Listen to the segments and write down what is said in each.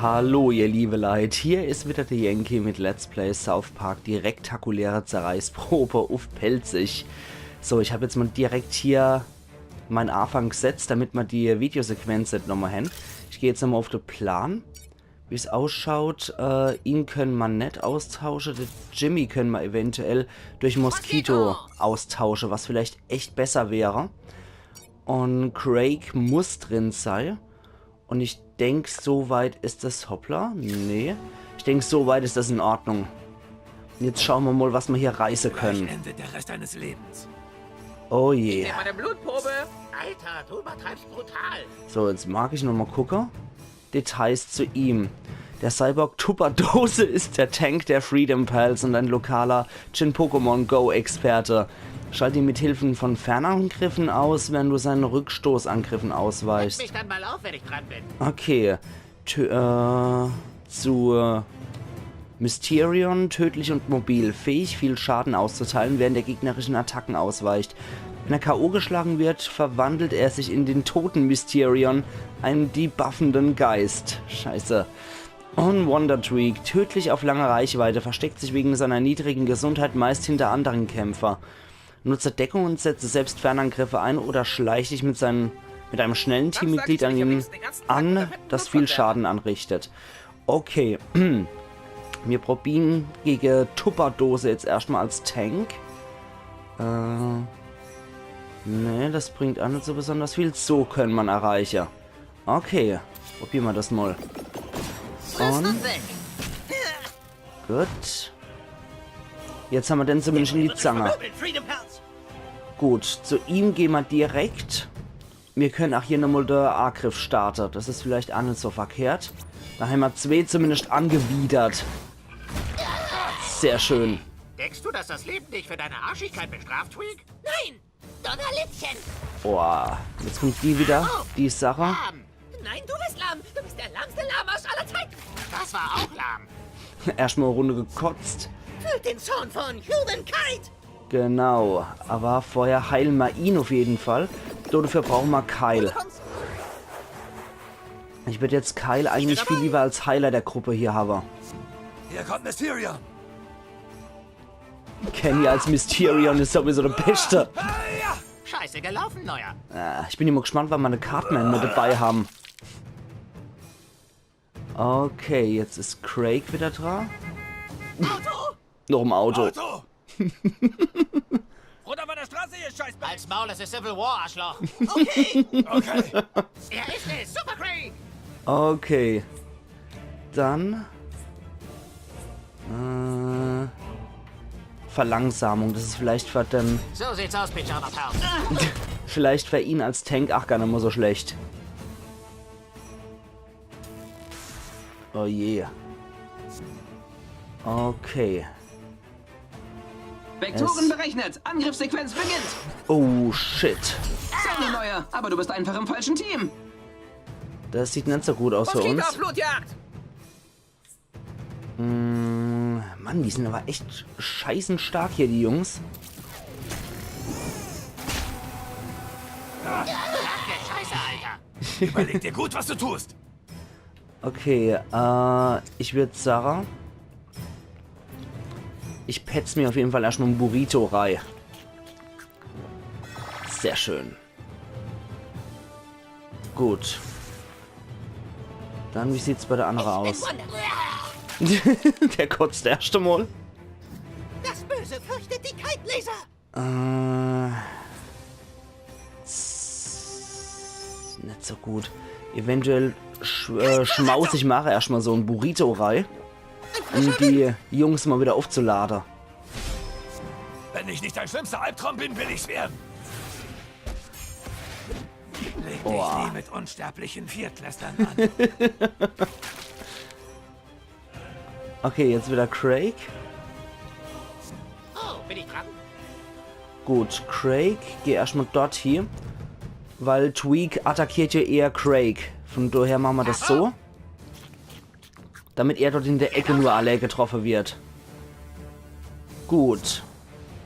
Hallo ihr liebe Leute, hier ist wieder der Yankee mit Let's Play South Park, die rektakuläre Zerreißprobe auf Pelzig. So, ich habe jetzt mal direkt hier meinen Anfang gesetzt, damit man die Videosequenz nicht nochmal hin. Ich gehe jetzt nochmal auf den Plan, wie es ausschaut. Ihn können wir nicht austauschen, den Jimmy können wir eventuell durch Moskito austauschen, was vielleicht echt besser wäre. Und Craig muss drin sein. Und ich denke, soweit ist das... Hoppla? Nee. Ich denke, soweit ist das in Ordnung. Und jetzt schauen wir mal, was wir hier reißen können. Endet der Rest deines Lebens. Oh je. Ich meine Blutprobe. Alter, du übertreibst brutal. So, jetzt mag ich nochmal gucken. Details zu ihm. Der Cyborg Tupperdose ist der Tank der Freedom Pals und ein lokaler Jin-Pokémon Go-Experte. Schalte ihn mit Hilfen von Fernangriffen aus, wenn du seinen Rückstoßangriffen ausweichst. Mich dann mal auf, wenn ich dran bin. Okay. Zu Mysterion, tödlich und mobil, fähig viel Schaden auszuteilen, während der gegnerischen Attacken ausweicht. Wenn er K.O. geschlagen wird, verwandelt er sich in den toten Mysterion, einen debuffenden Geist. Scheiße. Und Wonder Tweak, tödlich auf lange Reichweite, versteckt sich wegen seiner niedrigen Gesundheit meist hinter anderen Kämpfer. Nutze Deckung und setze selbst Fernangriffe ein oder schleicht dich mit einem schnellen Teammitglied an ihm an, das viel Schaden anrichtet. Okay. Wir probieren gegen Tupperdose jetzt erstmal als Tank. Ne, das bringt auch nicht so besonders viel. So können man erreichen. Okay, probieren wir das mal. Und gut. Jetzt haben wir den zumindest in die Zange. Gut, zu ihm gehen wir direkt. Wir können auch hier nochmal den Angriff starten. Das ist vielleicht auch nicht so verkehrt. Da haben wir zwei zumindest angewidert. Sehr schön. Denkst du, dass das Leben dich für deine Arschigkeit bestraft, Tweak? Nein! Donnerlittchen! Boah, jetzt kommt die wieder, die Sache. Lahm! Nein, du bist lahm! Du bist der lahmste Lamasch aller Zeiten! Das war auch lahm! Erstmal eine Runde gekotzt. Fühlt den Zorn von Humankind! Genau, aber vorher heilen wir ihn auf jeden Fall. So, dafür brauchen wir Kyle. Ich würde jetzt Kyle eigentlich viel lieber als Heiler der Gruppe hier haben. Hier kommt Mysterion. Kenny als Mysterion ist sowieso der Beste. Scheiße gelaufen, Neuer! Ich bin immer gespannt, wann wir eine Cartman mit dabei haben. Okay, jetzt ist Craig wieder dran. Auto! Noch im Auto. Auto! Runter von der Straße, ihr Scheißbein! Als Maul, es ist Civil War, Arschloch! Okay! Okay. Er ist es! Super Craig! Okay. Dann... Verlangsamung. Das ist vielleicht für den... So sieht's aus, Pyjama Pals. Vielleicht für ihn als Tank auch gar nicht mehr so schlecht. Oh je. Okay. Vektoren berechnet. Angriffssequenz beginnt. Oh shit. Sorry, Neuer, aber du bist einfach im falschen Team. Das sieht nicht so gut aus für uns. Blutjagd! Mann, die sind aber echt scheißen stark hier, die Jungs. Scheiße, Alter! Überleg dir gut, was du tust. Okay, ich würde sagen... Ich petz mir auf jeden Fall erstmal ein Burrito rein. Sehr schön. Gut. Dann, wie sieht's bei der anderen aus? Der kotzt erst einmal. Das Böse fürchtet die Kite-Laser! Nicht so gut. Eventuell schmaus ich mache erstmal so ein Burrito rein, um die Jungs mal wieder aufzuladen. Wenn ich nicht dein schlimmster Albtraum bin, will ich's werden. Leg dich nie mit unsterblichen Viertklässlern an. Okay, jetzt wieder Craig. Oh, bin ich dran? Gut, Craig, geh erstmal dort hier, weil Tweak attackiert ja eher Craig. Von daher machen wir das so, damit er dort in der Ecke nur alle getroffen wird. Gut.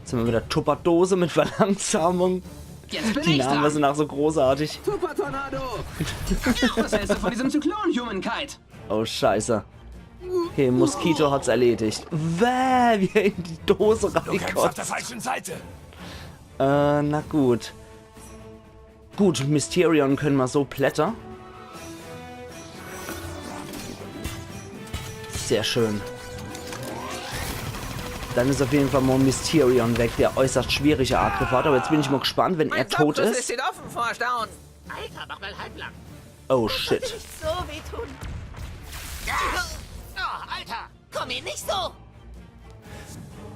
Jetzt haben wir wieder Tupperdose mit Verlangsamung. Jetzt bin Die ich Namen dran. sind auch so großartig. Super Tornado. Was hältst du von diesem Zyklon, Humankind? Oh, scheiße. Okay, Moskito hat's erledigt. Wie er in die Dose Du kämpfst auf der reingekotzt. falschen Seite. Na gut. Gut, Mysterion können wir so plätter. Sehr schön. Dann ist auf jeden Fall mal Mysterion weg, der äußerst schwierige Angriff hat. Aber jetzt bin ich mal gespannt, wenn er tot ist. steht offen vor Erstaunen. Alter, mach mal halblang. Oh shit. Nicht so wehtun. Oh, Alter. Komm ihn nicht so.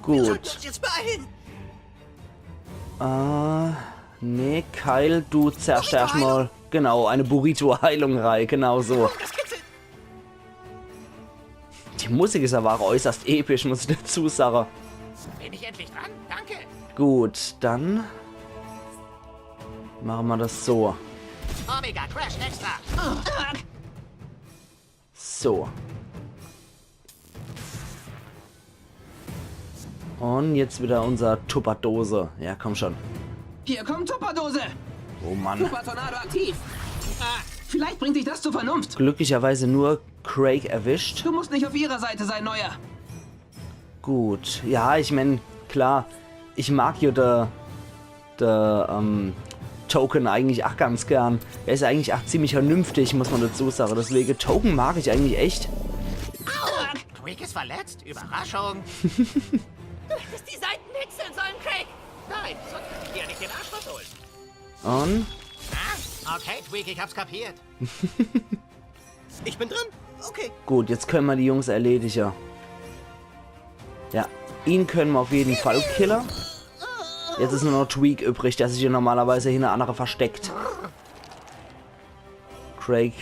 Gut. Uns jetzt beeilen. Nee, Kyle, du zerrst erstmal. Genau, eine Burrito-Heilung-Reihe, genau so. Das kitzelt. Die Musik ist aber auch äußerst episch, muss ich dazu sagen. Bin ich endlich dran? Danke. Gut, dann machen wir das so. Omega Crash Extra. So. Und jetzt wieder unser Tupperdose. Ja, komm schon. Hier kommt Tupperdose. Oh Mann. Super Tornado aktiv. Vielleicht bringt dich das zur Vernunft. Glücklicherweise nur Craig erwischt. Du musst nicht auf ihrer Seite sein, Neuer. Gut. Ja, ich meine, klar, ich mag ja der Token eigentlich auch ganz gern. Er ist eigentlich auch ziemlich vernünftig, muss man dazu sagen. Deswegen, Token mag ich eigentlich echt. Tweak ist verletzt? Überraschung. Du hättest die Seiten wechseln sollen, Craig. Nein, sonst hätte ich dir nicht den Arsch versohlt. Und Ah, okay, Tweak, ich hab's kapiert. Ich bin drin. Okay. gut, jetzt können wir die Jungs erledigen. Ja, ihn können wir auf jeden Fall killen. Jetzt ist nur noch Tweak übrig, der sich hier normalerweise hinter andere versteckt. Craig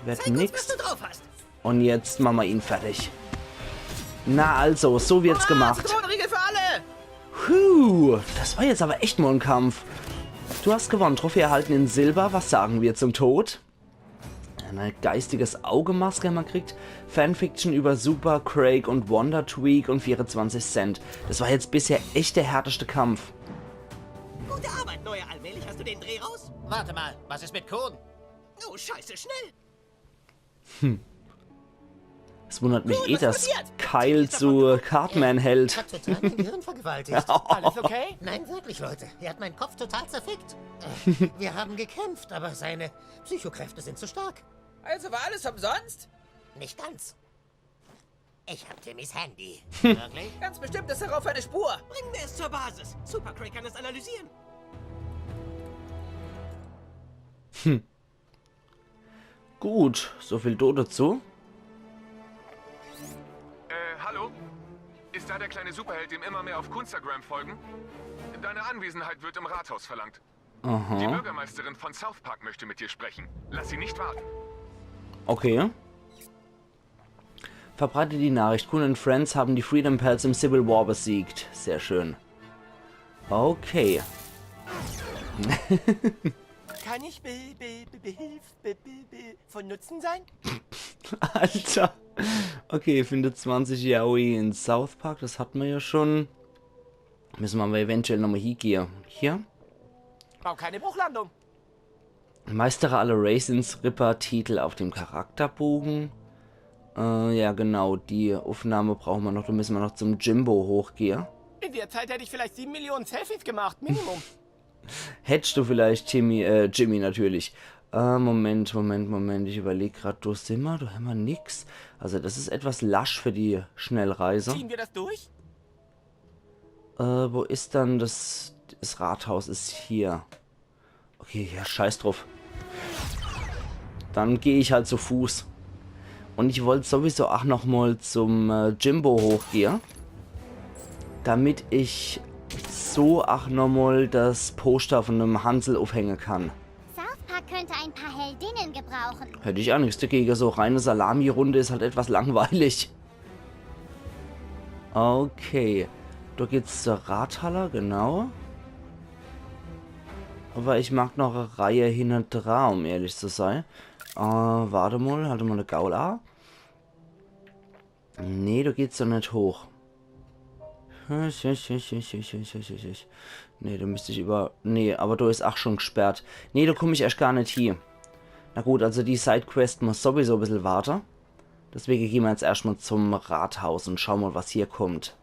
wird Zeig uns, was nix. du drauf hast. Und jetzt machen wir ihn fertig. Na also, so wird's gemacht. Zitronenriegel für alle. Puh, das war jetzt aber echt mal ein Kampf. Du hast gewonnen, Trophäe erhalten in Silber. Was sagen wir zum Tod? Eine geistiges Augemaske haben wir gekriegt. Fanfiction über Super, Craig und Wonder Tweak und 24 Cent. Das war jetzt bisher echt der härteste Kampf. Gute Arbeit, Neuer. Allmählich hast du den Dreh raus. Warte mal, was ist mit Coden? Oh, scheiße, schnell. Es wundert mich Cool, eh, was dass passiert? Kyle zu Cartman hält. Hat total mein Gehirn vergewaltigt. Alles okay? Nein, wirklich, Leute. Er hat meinen Kopf total zerfickt. Wir haben gekämpft, aber seine Psychokräfte sind zu stark. Also war alles umsonst? Nicht ganz. Ich hab Timmys Handy. Wirklich? Ganz bestimmt ist darauf eine Spur. Bringen wir es zur Basis. Super Craig kann es analysieren. Gut, so viel dazu. Hallo? Ist da der kleine Superheld, dem immer mehr auf Kunstagram folgen? Deine Anwesenheit wird im Rathaus verlangt. Die Aha, Bürgermeisterin von South Park möchte mit dir sprechen. Lass sie nicht warten. okay. Verbreite die Nachricht. Kun und Friends haben die Freedom Pals im Civil War besiegt. Sehr schön. Okay. Kann ich von Nutzen sein? Alter. Okay, findet 20 Yaoi in South Park. Das hatten wir ja schon. Müssen wir aber eventuell nochmal hingehen. Hier. Bau keine Bruchlandung. Meistere alle Raisins Ripper-Titel auf dem Charakterbogen. Ja, genau. Die Aufnahme brauchen wir noch. Da müssen wir noch zum Jimbo hochgehen. In der Zeit hätte ich vielleicht 7 Millionen Selfies gemacht, Minimum. Hättest du vielleicht Jimmy natürlich. Moment. Ich überlege gerade, wo sind wir? Da haben wir nix. Also das ist etwas lasch für die Schnellreise. Ziehen wir das durch? Wo ist dann das Rathaus? Ist hier. Okay, ja, scheiß drauf. Dann gehe ich halt zu Fuß. Und ich wollte sowieso auch nochmal zum Jimbo hochgehen. Damit ich so auch nochmal das Poster von einem Hansel aufhängen kann. South Park könnte ein paar Heldinnen gebrauchen. Hätte ich auch nichts dagegen. So reine Salami-Runde ist halt etwas langweilig. Okay. Da geht's zur Rathalle, genau. Aber ich mag noch eine Reihe hinten dran, um ehrlich zu sein. Warte mal, hatte mal eine Gaula. Nee, da geht's doch nicht hoch. Nee, da müsste ich über... Nee, aber da ist auch schon gesperrt. Nee, da komme ich erst gar nicht hier. Na gut, also die Sidequest muss sowieso ein bisschen warten. Deswegen gehen wir jetzt erstmal zum Rathaus und schauen mal, was hier kommt.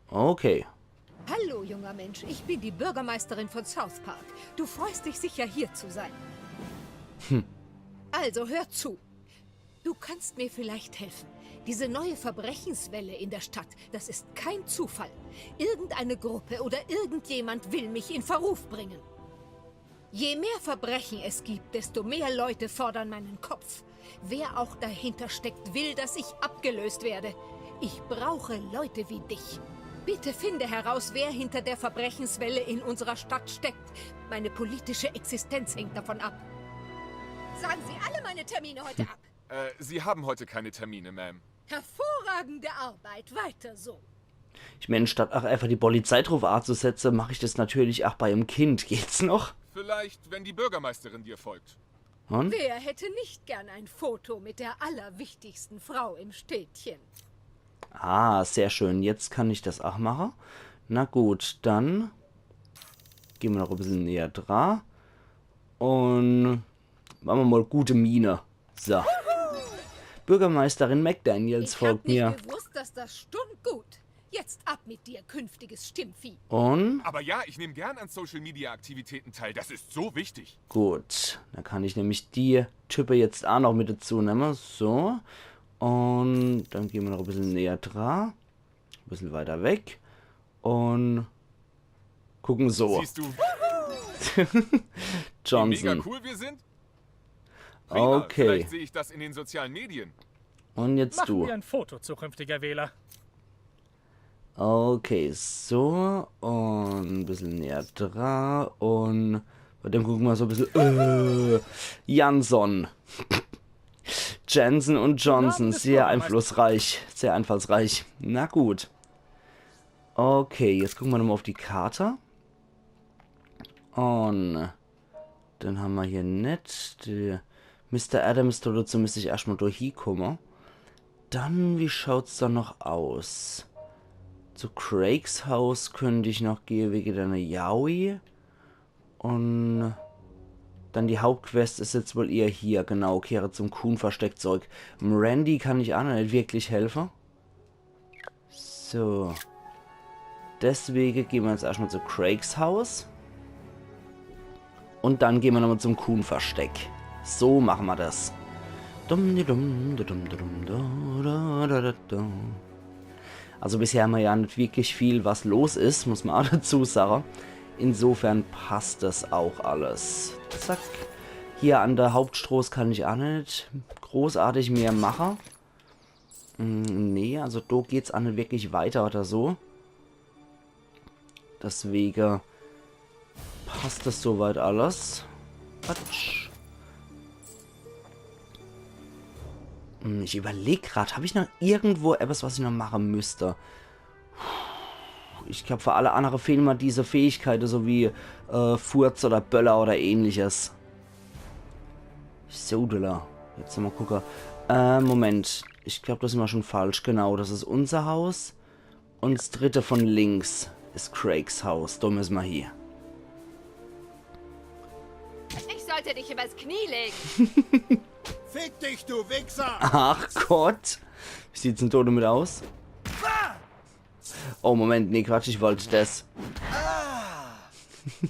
Okay. Hallo, junger Mensch. Ich bin die Bürgermeisterin von South Park. Du freust dich sicher, hier zu sein. Also, hör zu. Du kannst mir vielleicht helfen. Diese neue Verbrechenswelle in der Stadt, das ist kein Zufall. Irgendeine Gruppe oder irgendjemand will mich in Verruf bringen. Je mehr Verbrechen es gibt, desto mehr Leute fordern meinen Kopf. Wer auch dahinter steckt, will, dass ich abgelöst werde. Ich brauche Leute wie dich. Bitte finde heraus, wer hinter der Verbrechenswelle in unserer Stadt steckt. Meine politische Existenz hängt davon ab. Sagen Sie alle meine Termine heute ab. Sie haben heute keine Termine, Ma'am. Hervorragende Arbeit. Weiter so. Ich meine, statt auch einfach die Polizei drauf anzusetzen, mache ich das natürlich auch bei einem Kind. Geht's noch? Vielleicht, wenn die Bürgermeisterin dir folgt. Und? Wer hätte nicht gern ein Foto mit der allerwichtigsten Frau im Städtchen? Ah, sehr schön. Jetzt kann ich das auch machen. Na gut, dann gehen wir noch ein bisschen näher dran. Und machen wir mal gute Miene. So. Bürgermeisterin McDaniels folgt mir. Ich hab nicht gewusst, dass das stimmt gut. Jetzt ab mit dir, künftiges Stimmvieh. Und? Aber ja, ich nehme gern an Social-Media-Aktivitäten teil. Das ist so wichtig. Gut. Dann kann ich nämlich die Type jetzt auch noch mit dazu nehmen. So. Und dann gehen wir noch ein bisschen näher dran. Ein bisschen weiter weg. Und gucken so. Siehst du, Johnson. wie mega cool wir sind? Prima, Okay. Vielleicht sehe ich das in den sozialen Medien. Und jetzt Machen du. wir ein Foto zukünftiger Wähler. Okay, so. Und ein bisschen näher dran. Und bei dem gucken wir so ein bisschen. Jansson. Jensen und Johnson. Sehr einflussreich. Sehr einfallsreich. Na gut. Okay, jetzt gucken wir nochmal auf die Karte. Und dann haben wir hier nicht. Die Mr. Adams, dazu müsste ich erstmal durch hier kommen. Dann, wie schaut's da noch aus? Zu Craigs Haus könnte ich noch gehen wegen deiner Yaoi. Und dann die Hauptquest ist jetzt wohl eher hier. Genau, kehre zum Kuhn-Versteckzeug. Randy kann ich auch noch nicht wirklich helfen. So. Deswegen gehen wir jetzt erstmal zu Craigs Haus. Und dann gehen wir nochmal zum Kuhn-Versteck. So machen wir das. Also bisher haben wir ja nicht wirklich viel, was los ist, muss man auch dazu sagen. Insofern passt das auch alles. Zack. Hier an der Hauptstraße kann ich auch nicht großartig mehr machen. Nee, also da geht es auch nicht wirklich weiter oder so. Deswegen passt das soweit alles. Quatsch. Ich überlege gerade, habe ich noch irgendwo etwas, was ich noch machen müsste? Ich glaube, für alle anderen fehlen mir diese Fähigkeiten, so wie Furz oder Böller oder ähnliches. So, jetzt mal gucken. Moment. Ich glaube, das ist immer schon falsch. Genau, das ist unser Haus. Und das dritte von links ist Craigs Haus. Da müssen wir hier. Ich sollte dich übers Knie legen. Fick dich, du Wichser! Ach Gott. Wie sieht's denn da damit aus? Oh, Moment. Nee, Quatsch. Ich wollte das.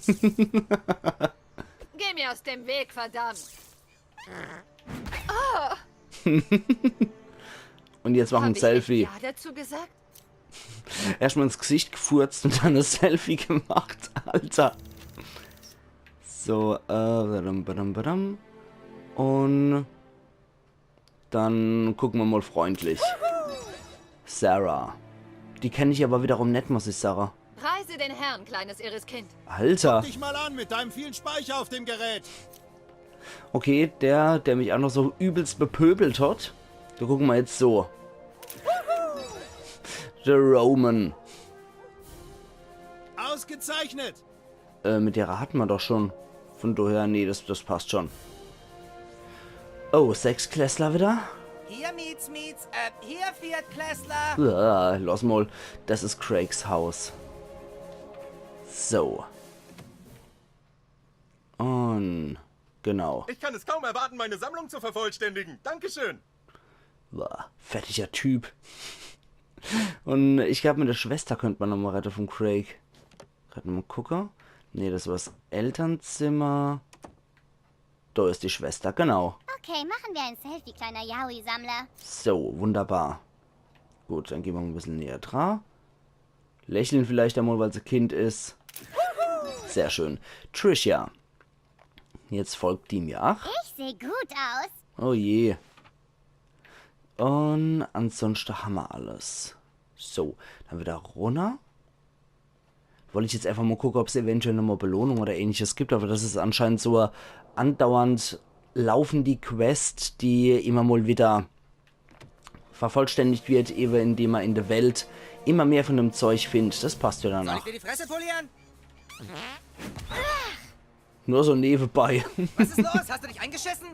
Geh mir aus dem Weg, verdammt. Und jetzt machen ein Selfie. Ja dazu gesagt? Erstmal ins Gesicht gefurzt und dann ein Selfie gemacht. Alter. So, und dann gucken wir mal freundlich. Sarah. Die kenne ich aber wiederum nicht, muss ich sagen. Preise den Herrn, kleines irres Kind. Alter. Dich mal an mit deinem vielen Speicher auf dem Gerät. Okay, der mich auch noch so übelst bepöbelt hat. Da gucken wir jetzt so. The Roman. Ausgezeichnet. Mit der hatten wir doch schon. Von daher, nee, das passt schon. Oh, Sechsklässler wieder? Hier Mietz, hier Viertklässler. Lass mal, das ist Craigs Haus. So. Und Genau. Ich kann es kaum erwarten, meine Sammlung zu vervollständigen. Dankeschön. Boah, fertiger Typ. Und ich glaube, mit der Schwester könnte man nochmal retten von Craig. Gerade mal gucken. Ne, das war das Elternzimmer. Da ist die Schwester, genau. Okay, machen wir ein Selfie, kleiner Yaoi-Sammler. So, wunderbar. Gut, dann gehen wir ein bisschen näher dran. Lächeln vielleicht einmal, weil sie Kind ist. Sehr schön. Tricia. Jetzt folgt die mir. Ach. Ich sehe gut aus. Oh je. Und ansonsten haben wir alles. So, dann wieder runter. Wollte ich jetzt einfach mal gucken, ob es eventuell nochmal Belohnung oder ähnliches gibt. Aber das ist anscheinend so andauernd laufen die Quest, die immer mal wieder vervollständigt wird, eben indem man in der Welt immer mehr von dem Zeug findet. Das passt ja danach. Soll ich dir die Fresse polieren? Nur so nebenbei. Was ist los? Hast du dich eingeschissen?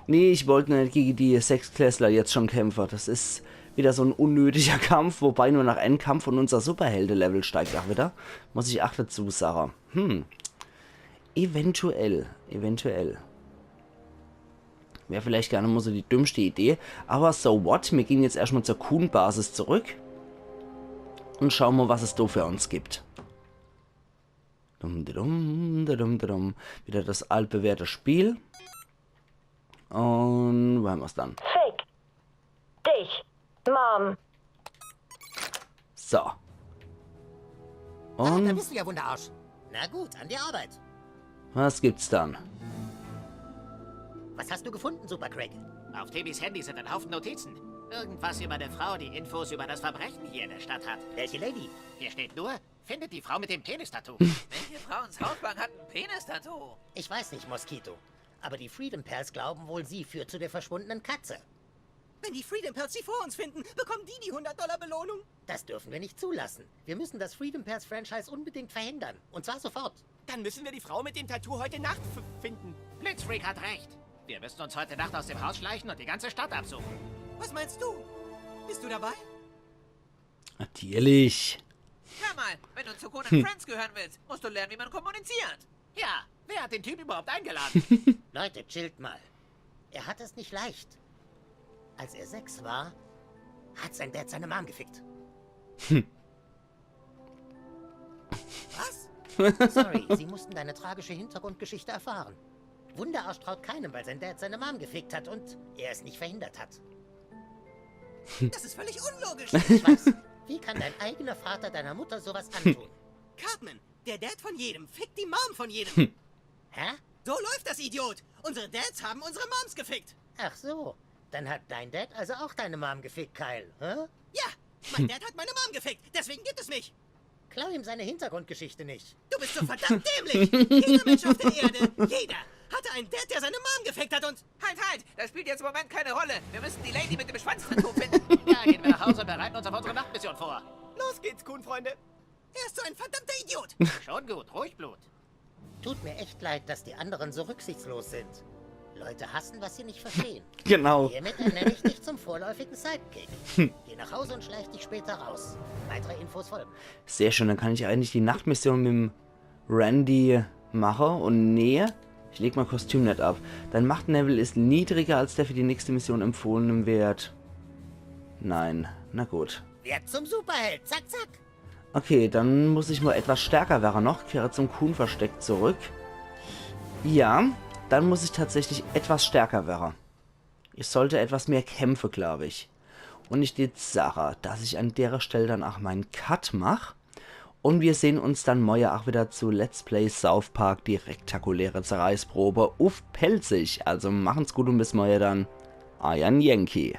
Nee, ich wollte nicht gegen die Sechsklässler jetzt schon kämpfen. Das ist wieder so ein unnötiger Kampf, wobei nur nach Endkampf und unser Superhelden-Level steigt auch wieder. Muss ich auch dazu sagen. Eventuell. Wäre vielleicht gar nicht mal so die dümmste Idee. Aber so what? Wir gehen jetzt erstmal zur Kuhn-Basis zurück. Und schauen mal, was es da für uns gibt. Wieder das altbewährte Spiel. Und wo haben wir es dann? Fick. Dich. Mom. So. Da Und bist du ja Wunderarsch. Na gut, an die Arbeit. was gibt's dann? Was hast du gefunden, Super Craig? Auf Timmys Handy sind ein Haufen Notizen. Irgendwas über eine Frau, die Infos über das Verbrechen hier in der Stadt hat. Welche Lady? Hier steht nur, findet die Frau mit dem Penis-Tattoo. Welche Frau ins Hausbank hat ein Penis-Tattoo? Ich weiß nicht, Moskito. Aber die Freedom Pals glauben wohl, sie führt zu der verschwundenen Katze. Wenn die Freedom Pals sie vor uns finden, bekommen die $100 Belohnung. Das dürfen wir nicht zulassen. Wir müssen das Freedom Pals Franchise unbedingt verhindern. Und zwar sofort. Dann müssen wir die Frau mit dem Tattoo heute Nacht finden. Blitzfreak hat recht. Wir müssen uns heute Nacht aus dem Haus schleichen und die ganze Stadt absuchen. Was meinst du? Bist du dabei? Natürlich. Hör mal, wenn du zu Conan Friends gehören willst, musst du lernen, wie man kommuniziert. Ja, wer hat den Typ überhaupt eingeladen? Leute, chillt mal. Er hat es nicht leicht. Als er 6 war, hat sein Dad seine Mom gefickt. Was? Sorry, sie mussten deine tragische Hintergrundgeschichte erfahren. Wunderarsch traut keinem, weil sein Dad seine Mom gefickt hat und er es nicht verhindert hat. Das ist völlig unlogisch. Ich weiß. Wie kann dein eigener Vater deiner Mutter sowas antun? Cartman, der Dad von jedem fickt die Mom von jedem. Hä? So läuft das, Idiot. Unsere Dads haben unsere Moms gefickt. Ach so. Dann hat dein Dad also auch deine Mom gefickt, Kyle. Hä? Ja, mein Dad hat meine Mom gefickt. Deswegen gibt es mich. Klau ihm seine Hintergrundgeschichte nicht. Du bist so verdammt dämlich. Jeder Mensch auf der Erde, jeder, hatte einen Dad, der seine Mom gefickt hat und... Halt, das spielt jetzt im Moment keine Rolle. Wir müssen die Lady mit dem Schwanztattoo finden. Ja, gehen wir nach Hause und bereiten uns auf unsere Nachtmission vor. Los geht's, Kuhn-Freunde. Er ist so ein verdammter Idiot. Schon gut, ruhig Blut. Tut mir echt leid, dass die anderen so rücksichtslos sind. Leute hassen, was sie nicht verstehen. Genau. Hiermit ernenne ich dich zum vorläufigen Sidekick. Geh nach Hause und schleich dich später raus. Weitere Infos folgen. Sehr schön, dann kann ich eigentlich die Nachtmission mit dem Randy machen. Und nee, ich leg mal Kostüm nicht ab. Dein Machtlevel ist niedriger als der für die nächste Mission empfohlenen Wert. Nein, na gut. Werd zum Superheld. Zack, zack. Okay, dann muss ich mal etwas stärker werden noch. Kehre zum Kuhn-Versteck zurück. Ja, dann muss ich tatsächlich etwas stärker werden. Ich sollte etwas mehr kämpfen, glaube ich. Und ich die Sache, dass ich an der Stelle dann auch meinen Cut mache. Und wir sehen uns dann morgen auch wieder zu Let's Play South Park, die rektakuläre Zerreißprobe auf Pelzig. Also machen's gut und bis morgen dann. Euer Yankee.